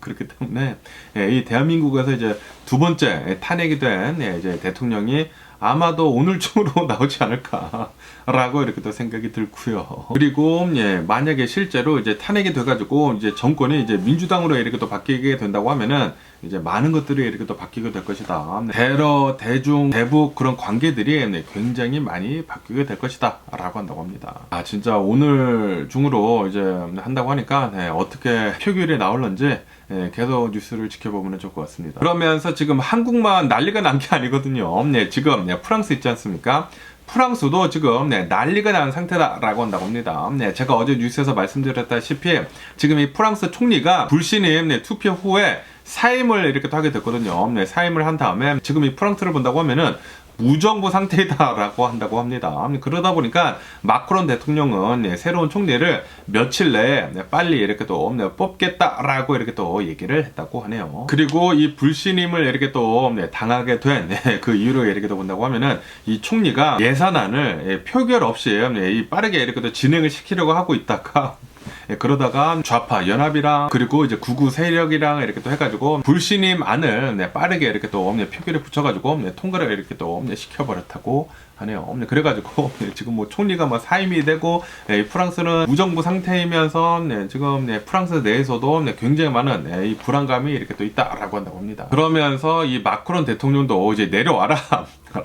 그렇기 때문에 이 대한민국에서 이제 두 번째 탄핵이 된 이제 대통령이 아마도 오늘 중으로 나오지 않을까라고 이렇게 또 생각이 들고요. 그리고 만약에 실제로 이제 탄핵이 돼가지고 이제 정권이 이제 민주당으로 이렇게 또 바뀌게 된다고 하면은 이제 많은 것들이 이렇게 또 바뀌게 될 것이다. 대러, 대중, 대북 그런 관계들이 굉장히 많이 바뀌게 될 것이다 라고 한다고 합니다. 진짜 오늘 중으로 이제 한다고 하니까 어떻게 표결이 나올런지 계속 뉴스를 지켜보면 좋을 것 같습니다. 그러면서 지금 한국만 난리가 난 게 아니거든요. 지금 프랑스 있지 않습니까? 프랑스도 지금 난리가 난 상태다라고 한다고 합니다. 제가 어제 뉴스에서 말씀드렸다시피 지금 이 프랑스 총리가 불신임 투표 후에 사임을 이렇게 또 하게 됐거든요. 사임을 한 다음에 지금 이 프랑스를 본다고 하면은 무정부 상태이다라고 한다고 합니다. 그러다 보니까 마크론 대통령은 새로운 총리를 며칠 내에 빨리 이렇게 또 뽑겠다라고 이렇게 또 얘기를 했다고 하네요. 그리고 이 불신임을 이렇게 또 당하게 된 그 이유를 이렇게 또 본다고 하면은 이 총리가 예산안을 표결 없이 빠르게 이렇게 또 진행을 시키려고 하고 있다가 그러다가 좌파 연합이랑 그리고 이제 구구 세력이랑 이렇게 또 해가지고 불신임 안을 빠르게 이렇게 또 표결에 붙여가지고 통과를 이렇게 또 시켜버렸다고 하네요. 그래가지고 지금 뭐 총리가 뭐 사임이 되고 프랑스는 무정부 상태이면서 지금 프랑스 내에서도 굉장히 많은 이 불안감이 이렇게 또 있다라고 한다고 합니다. 그러면서 이 마크론 대통령도 이제 내려와라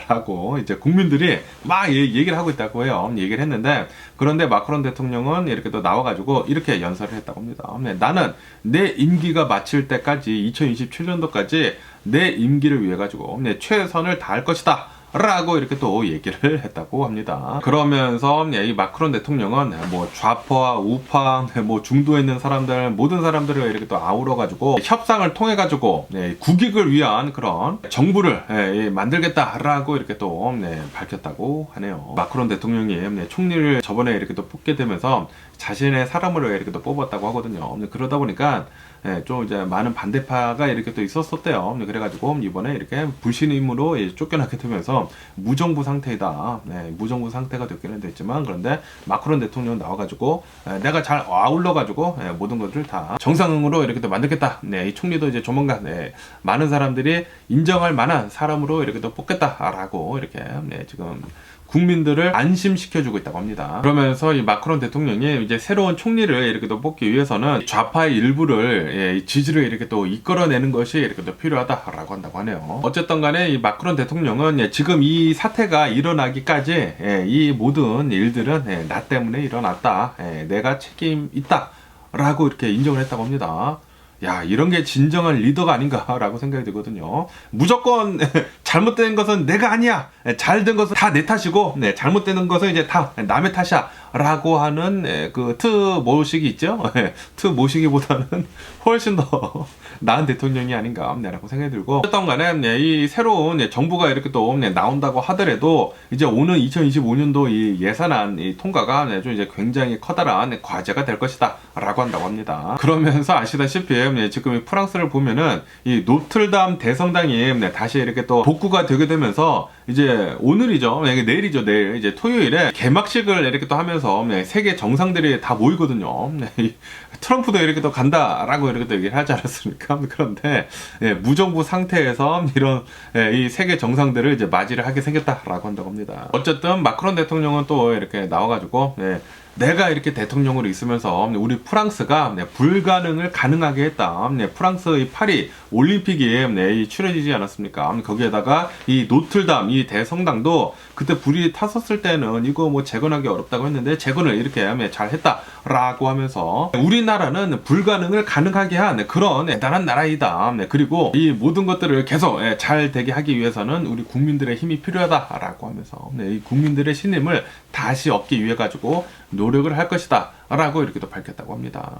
라고 이제 국민들이 막 얘기를 하고 있다고 해요. 얘기를 했는데, 그런데 마크론 대통령은 이렇게 또 나와가지고 이렇게 연설을 했다고 합니다. 나는 내 임기가 마칠 때까지 2027년도까지 내 임기를 위해 가지고 최선을 다할 것이다 라고 이렇게 또 얘기를 했다고 합니다. 그러면서 이 마크론 대통령은 뭐 좌파와 우파, 뭐 중도에 있는 사람들, 모든 사람들을 이렇게 또 아우러 가지고 협상을 통해 가지고 국익을 위한 그런 정부를 만들겠다라고 이렇게 또 밝혔다고 하네요. 마크론 대통령이 총리를 저번에 이렇게 또 뽑게 되면서 자신의 사람으로 이렇게 또 뽑았다고 하거든요. 그러다 보니까 좀 이제 많은 반대파가 이렇게 또 있었었대요. 그래가지고 이번에 이렇게 불신임으로 쫓겨나게 되면서 무정부 상태이다. 무정부 상태가 됐기는 됐지만, 그런데 마크론 대통령 나와가지고 내가 잘 아울러가지고 모든 것을 다 정상으로 이렇게 또 만들겠다. 이 총리도 이제 조만간 많은 사람들이 인정할 만한 사람으로 이렇게 또 뽑겠다라고 이렇게 지금 국민들을 안심시켜주고 있다고 합니다. 그러면서 이 마크론 대통령이 이제 새로운 총리를 이렇게 또 뽑기 위해서는 좌파의 일부를 지지를 이렇게 또 이끌어내는 것이 이렇게 또 필요하다라고 한다고 하네요. 어쨌든 간에 이 마크론 대통령은 지금 이 사태가 일어나기까지 이 모든 일들은 나 때문에 일어났다. 내가 책임 있다. 라고 이렇게 인정을 했다고 합니다. 야, 이런 게 진정한 리더가 아닌가라고 생각이 들거든요. 무조건 잘못된 것은 내가 아니야. 잘된 것은 다 내 탓이고, 잘못되는 것은 이제 다 남의 탓이야. 라고 하는 그 모식이 있죠. 모식이보다는 훨씬 더 나은 대통령이 아닌가라고 생각이 들고, 어쨌든 간에 이 새로운 정부가 이렇게 또 나온다고 하더라도 이제 오는 2025년도 이 예산안 통과가 좀 이제 굉장히 커다란 과제가 될 것이다 라고 한다고 합니다. 그러면서 아시다시피 지금 프랑스를 보면은 이 노틀담 대성당이 다시 이렇게 또 복구가 되게 되면서 이제 오늘이죠. 내일이죠. 내일 이제 토요일에 개막식을 이렇게 또 하면서 세계 정상들이 다 모이거든요. 트럼프도 이렇게 또 간다라고 이렇게 또 얘기를 하지 않았습니까? 그런데 무정부 상태에서 이런 이 세계 정상들을 이제 맞이를 하게 생겼다라고 한다고 합니다. 어쨌든 마크론 대통령은 또 이렇게 나와가지고 내가 이렇게 대통령으로 있으면서 우리 프랑스가 불가능을 가능하게 했다. 프랑스의 파리 올림픽이 치러지지 않았습니까? 거기에다가 이 노틀담 이 대성당도 그때 불이 탔었을 때는 이거 뭐 재건하기 어렵다고 했는데 재건을 이렇게 잘 했다라고 하면서 우리나라는 불가능을 가능하게 한 그런 대단한 나라이다. 그리고 이 모든 것들을 계속 잘 되게 하기 위해서는 우리 국민들의 힘이 필요하다라고 하면서 이 국민들의 신임을 다시 얻기 위해 가지고 노력을 할 것이다 라고 이렇게 또 밝혔다고 합니다.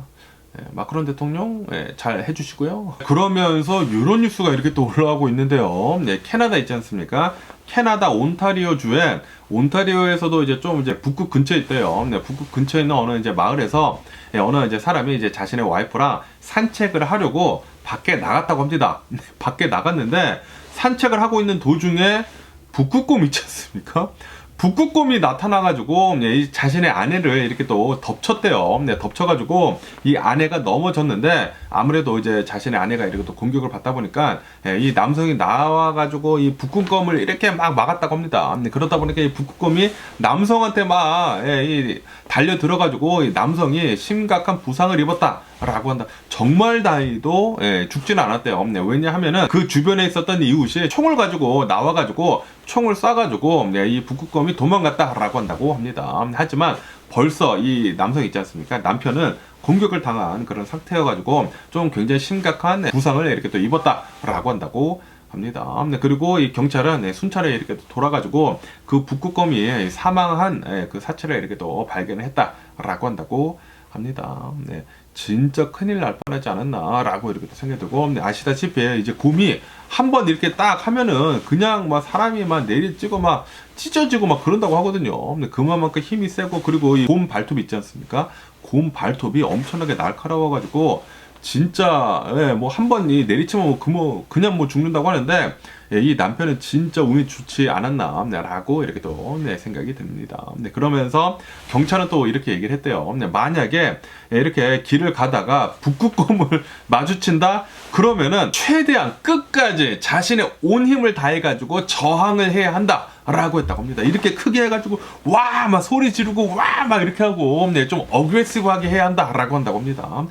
마크론 대통령 잘 해주시고요. 그러면서 이런 뉴스가 이렇게 또 올라가고 있는데요. 캐나다 있지 않습니까? 캐나다 온타리오주에 온타리오에서도 이제 좀 이제 북극 근처에 있대요. 북극 근처에 있는 어느 이제 마을에서 어느 이제 사람이 이제 자신의 와이프랑 산책을 하려고 밖에 나갔다고 합니다. 밖에 나갔는데 산책을 하고 있는 도중에 북극곰 있지 않습니까? 북극곰이 나타나가지고 자신의 아내를 이렇게 또 덮쳤대요. 덮쳐가지고 이 아내가 넘어졌는데 아무래도 이제 자신의 아내가 이렇게 또 공격을 받다 보니까 이 남성이 나와가지고 이 북극곰을 이렇게 막 막았다고 합니다. 그러다 보니까 이 북극곰이 남성한테 막 달려 들어가지고 이 남성이 심각한 부상을 입었다라고 한다. 정말 다행히도 죽지는 않았대요. 왜냐하면은 그 주변에 있었던 이웃이 총을 가지고 나와가지고 총을 쏴가지고 이 북극곰이 도망갔다라고 한다고 합니다. 하지만 벌써 이 남성 있지 않습니까? 남편은 공격을 당한 그런 상태여가지고 좀 굉장히 심각한 부상을 이렇게 또 입었다라고 한다고 합니다. 그리고 이 경찰은 순찰에 이렇게 돌아가지고 그 북극곰이 사망한 그 사체를 이렇게 또 발견을 했다라고 한다고 합니다. 진짜 큰일 날 뻔하지 않았나라고 이렇게 생각이 들고, 아시다시피 이제 곰이 한번 이렇게 딱 하면은 그냥 막 사람이 막 내리찌고 막 찢어지고 막 그런다고 하거든요. 그만큼 힘이 세고, 그리고 이 곰 발톱 있지 않습니까? 곰 발톱이 엄청나게 날카로워가지고 진짜 뭐 한 번 내리치면 그냥 뭐 죽는다고 하는데 이 남편은 진짜 운이 좋지 않았나라고 이렇게 또 생각이 듭니다. 그러면서 경찰은 또 이렇게 얘기를 했대요. 만약에 이렇게 길을 가다가 북극곰을 마주친다 그러면은 최대한 끝까지 자신의 온 힘을 다해가지고 저항을 해야 한다 라고 했다고 합니다. 이렇게 크게 해가지고 와 막 소리 지르고 와 막 이렇게 하고 좀 어그레시브하게 해야 한다라고 한다고 합니다.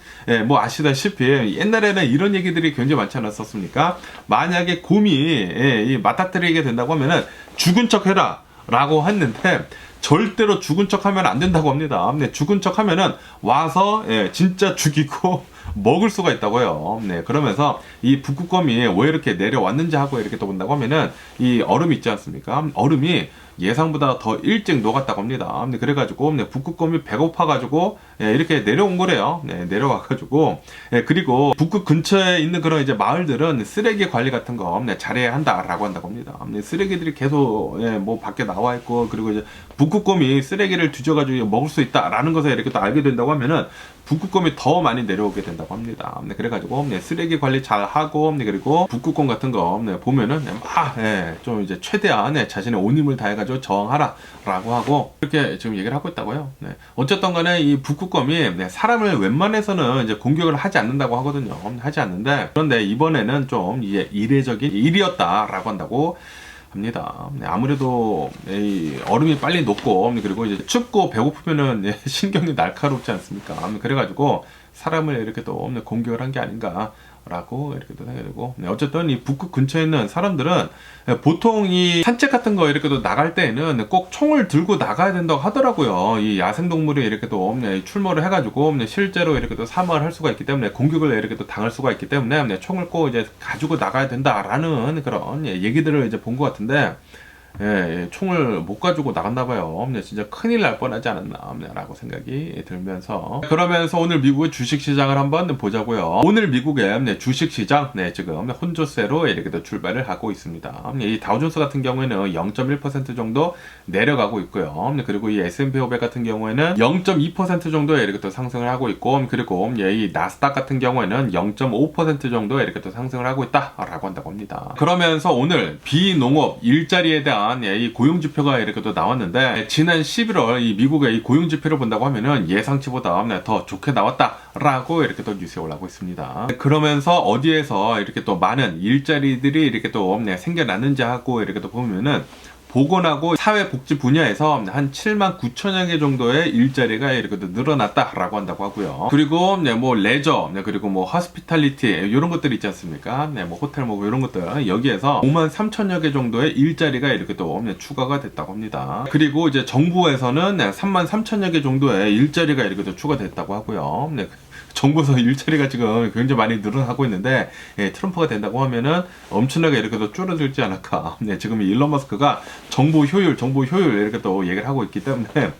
뭐 아시다시피 옛날에는 이런 얘기들이 굉장히 많지 않았었습니까? 만약에 곰이 이 맞닥뜨리게 된다고 하면은 죽은 척 해라 라고 했는데 절대로 죽은 척 하면 안 된다고 합니다. 죽은 척 하면은 와서 진짜 죽이고 먹을 수가 있다고요. 그러면서 이 북극곰이 왜 이렇게 내려왔는지 하고 이렇게 또 본다고 하면은 이 얼음 있지 않습니까? 얼음이 예상보다 더 일찍 녹았다고 합니다. 그래가지고 북극곰이 배고파가지고 이렇게 내려온 거래요. 내려와가지고 그리고 북극 근처에 있는 그런 이제 마을들은 쓰레기 관리 같은 거 잘해야 한다라고 한다고 합니다. 쓰레기들이 계속 뭐 밖에 나와 있고 그리고 이제 북극곰이 쓰레기를 뒤져가지고 먹을 수 있다라는 것을 이렇게 또 알게 된다고 하면은 북극곰이 더 많이 내려오게 된다고 합니다. 그래가지고 이렇게 관리 잘 하고 그리고 북극곰 같은 거 보면은 좀 이제 최대한 자신의 온 힘을 다해가지고 저항하라라고 하고 이렇게 지금 얘기를 하고 있다고요. 어쨌든 간에 이 북극곰이 사람을 웬만해서는 이제 공격을 하지 않는다고 하거든요. 하지 않는데 그런데 이번에는 좀 이제 이례적인 일이었다라고 한다고 합니다. 아무래도 이 얼음이 빨리 녹고 그리고 이제 춥고 배고프면은 신경이 날카롭지 않습니까? 그래가지고 사람을 이렇게 또 공격을 한 게 아닌가. 라고 이렇게 또 생각이 되고 어쨌든 이 북극 근처에 있는 사람들은 보통 이 산책 같은 거 이렇게 또 나갈 때에는 꼭 총을 들고 나가야 된다고 하더라고요. 이 야생동물이 이렇게 또 출몰을 해가지고 실제로 이렇게 또 사망을 할 수가 있기 때문에 공격을 이렇게 또 당할 수가 있기 때문에 총을 꼭 이제 가지고 나가야 된다라는 그런 얘기들을 이제 본 것 같은데 총을 못 가지고 나갔나봐요. 진짜 큰일 날 뻔하지 않았나 라고 생각이 들면서 그러면서 오늘 미국의 주식시장을 한번 보자고요. 오늘 미국의 주식시장 지금 혼조세로 이렇게 또 출발을 하고 있습니다. 이 다우존스 같은 경우에는 0.1% 정도 내려가고 있고요. 그리고 이 S&P 500 같은 경우에는 0.2% 정도 이렇게 또 상승을 하고 있고 그리고 이 나스닥 같은 경우에는 0.5% 정도 이렇게 또 상승을 하고 있다라고 한다고 합니다. 그러면서 오늘 비농업 일자리에 대한 이 고용지표가 이렇게 또 나왔는데 지난 11월 이 미국의 이 고용지표를 본다고 하면은 예상치보다 더 좋게 나왔다라고 이렇게 또 뉴스에 올라오고 있습니다. 그러면서 어디에서 이렇게 또 많은 일자리들이 이렇게 또 생겨났는지 하고 이렇게 또 보면은 보건하고 사회복지 분야에서 한 7만 9천여 개 정도의 일자리가 이렇게 늘어났다라고 한다고 하고요. 그리고 뭐 레저, 그리고 뭐 호스피탈리티 이런 것들 있지 않습니까? 뭐 호텔 뭐 이런 것들 여기에서 5만 3천여 개 정도의 일자리가 이렇게 또 추가가 됐다고 합니다. 그리고 이제 정부에서는 3만 3천여 개 정도의 일자리가 이렇게 또 추가됐다고 하고요. 정부에서 일자리가 지금 굉장히 많이 늘어나고 있는데 트럼프가 된다고 하면은 엄청나게 이렇게 또 줄어들지 않을까. 지금 일론 머스크가 정보 효율 이렇게 또 얘기를 하고 있기 때문에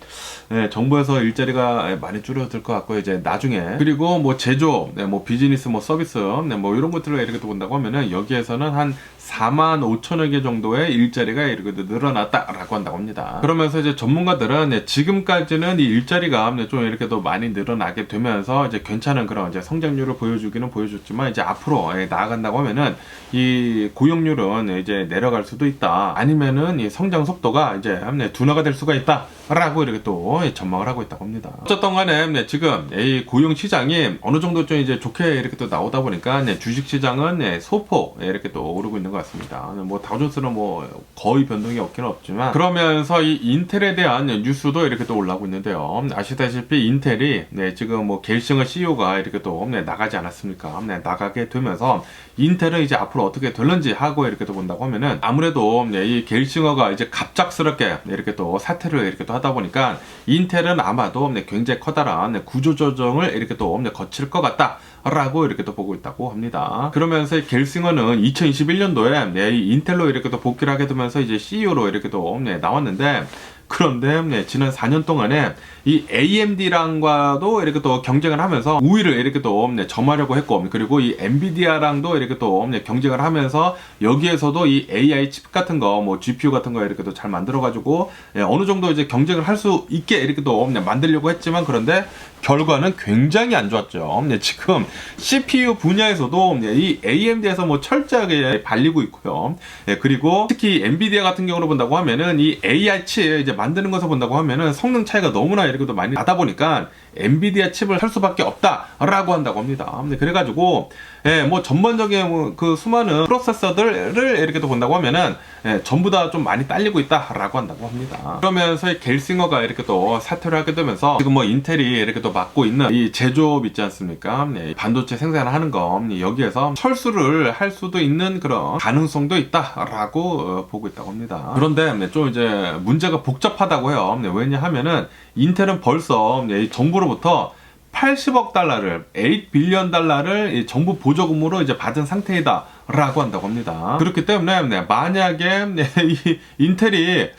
정부에서 일자리가 많이 줄어들 것 같고 이제 나중에 그리고 뭐 제조, 뭐 비즈니스, 뭐 서비스, 뭐 이런 것들을 이렇게 또 본다고 하면은 여기에서는 한 4만 5천여 개 정도의 일자리가 이렇게 늘어났다라고 한다고 합니다. 그러면서 이제 전문가들은 지금까지는 이 일자리가 좀 이렇게 또 많이 늘어나게 되면서 이제 괜찮은 그런 이제 성장률을 보여주기는 보여줬지만 이제 앞으로 나아간다고 하면은 이 고용률은 이제 내려갈 수도 있다. 아니면은 이 성장 속도가 이제 둔화가 될 수가 있다라고 이렇게 또 전망을 하고 있다고 합니다. 어쨌든 간에 지금 이 고용 시장이 어느 정도 좀 이제 좋게 이렇게 또 나오다 보니까 주식 시장은 소폭 이렇게 또 오르고 있는 것 같습니다. 뭐 다우존스는 뭐 거의 변동이 없기는 없지만 그러면서 이 인텔에 대한 뉴스도 이렇게 또 올라오고 있는데요. 아시다시피 인텔이 지금 뭐 겔싱어 CEO가 이렇게 또 나가지 않았습니까? 나가게 되면서 인텔은 이제 앞으로 어떻게 될는지 하고 이렇게 또 본다고 하면은 아무래도 이 겔싱어가 이제 갑작스럽게 이렇게 또 사퇴를 이렇게 또 하다 보니까 인텔은 아마도 굉장히 커다란 구조조정을 이렇게 또 거칠 것 같다. 라고 이렇게 또 보고 있다고 합니다. 그러면서 겔싱어는 2021년도에 이 인텔로 이렇게 또 복귀를 하게 되면서 이제 CEO로 이렇게 또 나왔는데 그런데 지난 4년 동안에 이 AMD랑과도 이렇게 또 경쟁을 하면서 우위를 이렇게 또 점하려고 했고 그리고 이 엔비디아랑도 이렇게 또 경쟁을 하면서 여기에서도 이 AI 칩 같은 거 뭐 GPU 같은 거 이렇게 또 잘 만들어 가지고 어느 정도 이제 경쟁을 할 수 있게 이렇게 또 만들려고 했지만 그런데 결과는 굉장히 안 좋았죠. 지금 CPU 분야에서도 이 AMD에서 뭐 철저하게 발리고 있고요. 그리고 특히 엔비디아 같은 경우로 본다고 하면은 이 AI 칩 이제 만드는 것을 본다고 하면은 성능 차이가 너무나 이렇게 많이 나다 보니까 엔비디아 칩을 살 수밖에 없다라고 한다고 합니다. 그래가지고 뭐 전반적인 그 수많은 프로세서들을 이렇게 또 본다고 하면은 전부 다 좀 많이 딸리고 있다라고 한다고 합니다. 그러면서 이 갤싱어가 이렇게 또 사퇴를 하게 되면서 지금 뭐 인텔이 이렇게 또 맡고 있는 이 제조업 있지 않습니까? 반도체 생산을 하는 거 여기에서 철수를 할 수도 있는 그런 가능성도 있다라고 보고 있다고 합니다. 그런데 좀 이제 문제가 복잡하다고 해요. 왜냐하면은 인텔은 벌써 정부로부터 80억 달러를, 8빌리언 달러를 정부 보조금으로 이제 받은 상태이다 라고 한다고 합니다. 그렇기 때문에 만약에 이 인텔이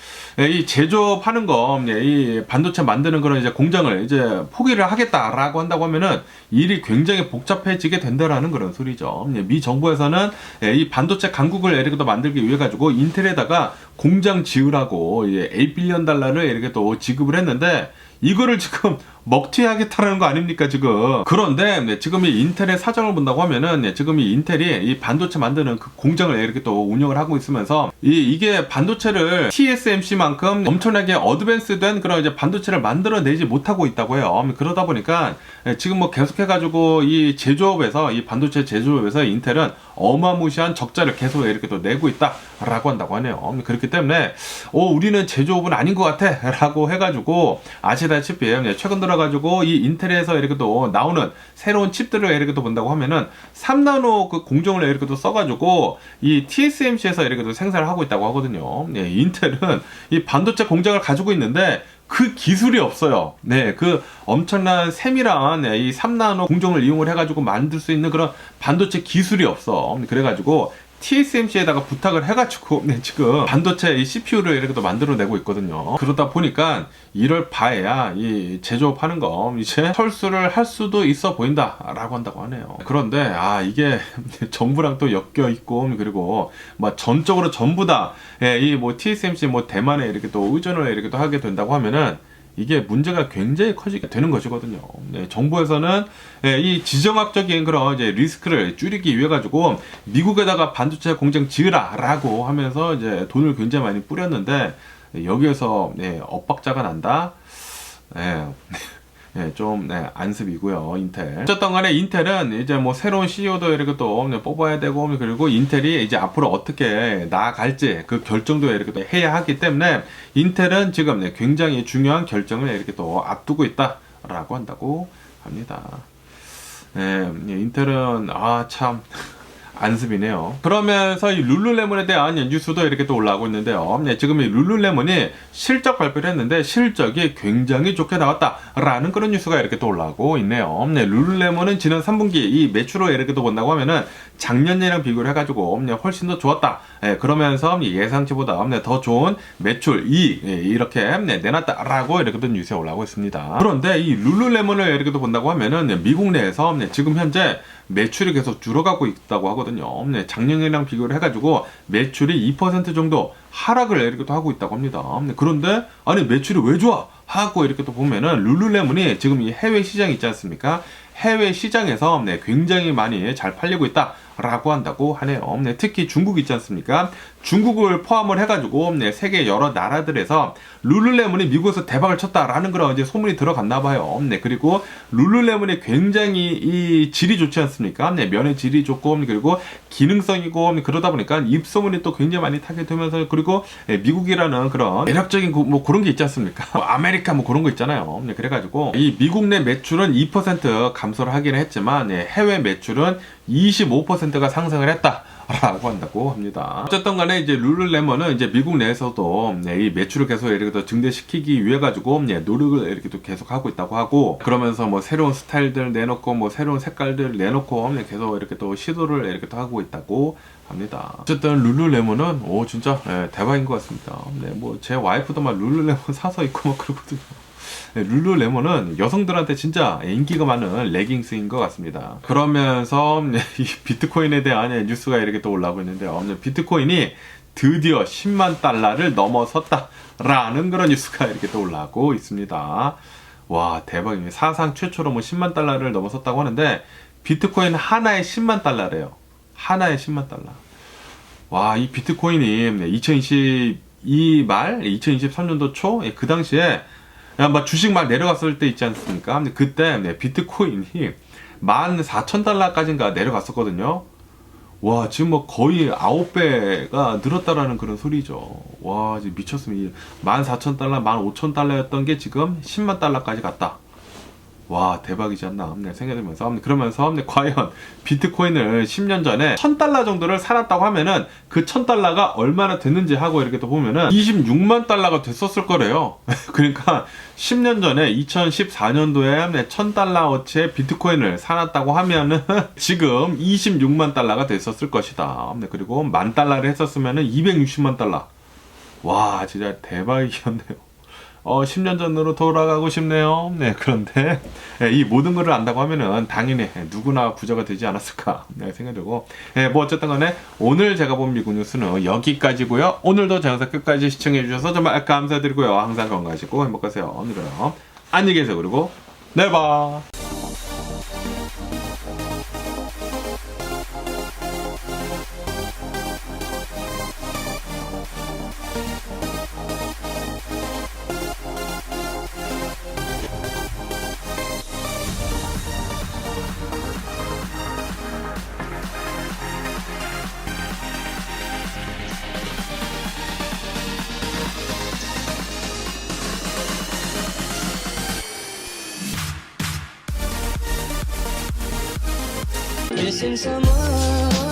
이 제조업하는 거, 이 반도체 만드는 그런 이제 공장을 이제 포기를 하겠다라고 한다고 하면은 일이 굉장히 복잡해지게 된다라는 그런 소리죠. 미 정부에서는 이 반도체 강국을 이렇게 또 만들기 위해 가지고 인텔에다가 공장 지으라고 8빌리언 달러를 이렇게 또 지급을 했는데 이거를 지금 먹튀하겠다라는 거 아닙니까 지금. 그런데 지금 이 인텔의 사정을 본다고 하면은 지금 이 인텔이 이 반도체 만드는 그 공장을 이렇게 또 운영을 하고 있으면서 이게 반도체를 TSMC만큼 엄청나게 어드밴스된 그런 이제 반도체를 만들어내지 못하고 있다고 해요. 그러다 보니까 지금 뭐 계속해가지고 이 제조업에서 이 반도체 제조업에서 인텔은 어마무시한 적자를 계속 이렇게 또 내고 있다라고 한다고 하네요. 그렇기 때문에 우리는 제조업은 아닌 것 같아 라고 해가지고 아시다시피 최근 들어가지고 이 인텔에서 이렇게 또 나오는 새로운 칩들을 이렇게 또 본다고 하면은 3나노 그 공정을 이렇게 또 써가지고 이 TSMC에서 이렇게 또 생산을 하고 있다고 하거든요. 인텔은 이 반도체 공장을 가지고 있는데 그 기술이 없어요. 그 엄청난 세밀한 이 3나노 공정을 이용을 해가지고 만들 수 있는 그런 반도체 기술이 없어. 그래가지고 TSMC에다가 부탁을 해가지고 지금 반도체 이 CPU를 이렇게 또 만들어내고 있거든요. 그러다 보니까 이럴 바에야 이 제조업하는 거 이제 철수를 할 수도 있어 보인다라고 한다고 하네요. 그런데 이게 정부랑 또 엮여 있고 그리고 뭐 전적으로 전부 다 이 뭐 TSMC 뭐 대만에 이렇게 또 의존을 이렇게 또 하게 된다고 하면은 이게 문제가 굉장히 커지게 되는 것이거든요. 정부에서는 이 지정학적인 그런 이제 리스크를 줄이기 위해 가지고 미국에다가 반도체 공장 지으라라고 하면서 이제 돈을 굉장히 많이 뿌렸는데 여기에서 엇박자가 난다. 좀 안습이고요. 인텔. 어쨌든 간에 인텔은 이제 뭐 새로운 CEO도 이렇게 또 뽑아야 되고 그리고 인텔이 이제 앞으로 어떻게 나아갈지 그 결정도 이렇게 또 해야 하기 때문에 인텔은 지금 굉장히 중요한 결정을 이렇게 또 앞두고 있다라고 한다고 합니다. 인텔은 참 안습이네요. 그러면서 이 룰루레몬에 대한 뉴스도 이렇게 또 올라오고 있는데요. 지금 이 룰루레몬이 실적 발표를 했는데 실적이 굉장히 좋게 나왔다라는 그런 뉴스가 이렇게 또 올라오고 있네요. 룰루레몬은 지난 3분기 이 매출을 이렇게 또 본다고 하면은 작년이랑 비교를 해가지고 훨씬 더 좋았다. 그러면서 예상치보다 더 좋은 매출 이렇게 내놨다라고 이렇게 또 뉴스에 올라오고 있습니다. 그런데 이 룰루레몬을 이렇게 또 본다고 하면은 미국 내에서 지금 현재 매출이 계속 줄어가고 있다고 하거든요. 작년이랑 비교를 해가지고 매출이 2% 정도 하락을 이렇게 또 하고 있다고 합니다. 그런데 아니 매출이 왜 좋아? 하고 이렇게 또 보면은 룰루레몬이 지금 이 해외 시장 있지 않습니까? 해외 시장에서 굉장히 많이 잘 팔리고 있다라고 한다고 하네요. 특히 중국 있지 않습니까? 중국을 포함을 해가지고 세계 여러 나라들에서 룰루레몬이 미국에서 대박을 쳤다라는 그런 이제 소문이 들어갔나 봐요. 그리고 룰루레몬이 굉장히 이 질이 좋지 않습니까? 면의 질이 좋고 그리고 기능성이고 그러다 보니까 입소문이 또 굉장히 많이 타게 되면서 그리고 미국이라는 그런 매력적인 뭐 그런 게 있지 않습니까? 아메리카 뭐 그런 거 있잖아요. 그래가지고 이 미국 내 매출은 2% 감소를 하기는 했지만 해외 매출은 25%가 상승을 했다라고 한다고 합니다. 어쨌든 간에 이제 룰루레몬은 이제 미국 내에서도 이 매출을 계속 이렇게 더 증대시키기 위해 가지고 노력을 이렇게 또 계속 하고 있다고 하고 그러면서 뭐 새로운 스타일들 내놓고 뭐 새로운 색깔들 내놓고 계속 이렇게 또 시도를 이렇게 또 하고 있다고 합니다. 어쨌든 룰루레몬은 진짜 대박인 것 같습니다. 뭐 제 와이프도 막 룰루레몬 사서 입고 막 그러거든요. 룰루레몬은 여성들한테 진짜 인기가 많은 레깅스인 것 같습니다. 그러면서 이 비트코인에 대한 뉴스가 이렇게 또 올라오고 있는데요. 비트코인이 드디어 10만 달러를 넘어섰다라는 그런 뉴스가 이렇게 또 올라오고 있습니다. 와 대박이네. 사상 최초로 뭐 10만 달러를 넘어섰다고 하는데 비트코인 하나에 10만 달러래요. 하나에 10만 달러. 와 이 비트코인이 2022 이 말 2023년도 초 그 당시에 막 주식 막 내려갔을 때 있지 않습니까? 근데 그때 비트코인이 14,000달러까지인가 내려갔었거든요. 와, 지금 뭐 거의 9배가 늘었다라는 그런 소리죠. 와, 지금 미쳤습니다. 14,000달러, 15,000달러였던 게 지금 10만 달러까지 갔다. 와, 대박이지 않나 생각이 들면서, 그러면서 과연 비트코인을 10년 전에 1,000달러 정도를 사놨다고 하면은 그 1,000달러가 얼마나 됐는지 하고 이렇게 또 보면은 26만 달러가 됐었을 거래요. 그러니까 10년 전에 2014년도에 1,000달러어치의 비트코인을 사놨다고 하면은 지금 26만 달러가 됐었을 것이다. 그리고 10,000달러를 했었으면은 260만 달러. 와, 진짜 대박이었네요. 10년 전으로 돌아가고 싶네요. 네, 그런데 이 모든 것을 안다고 하면은 당연히 누구나 부자가 되지 않았을까 생각이 들고, 뭐 어쨌든 간에 오늘 제가 본 미국 뉴스는 여기까지고요. 오늘도 제 영상 끝까지 시청해 주셔서 정말 감사드리고요. 항상 건강하시고 행복하세요. 오늘은 안녕히 계세요. 그리고 내일 봐. Missing someone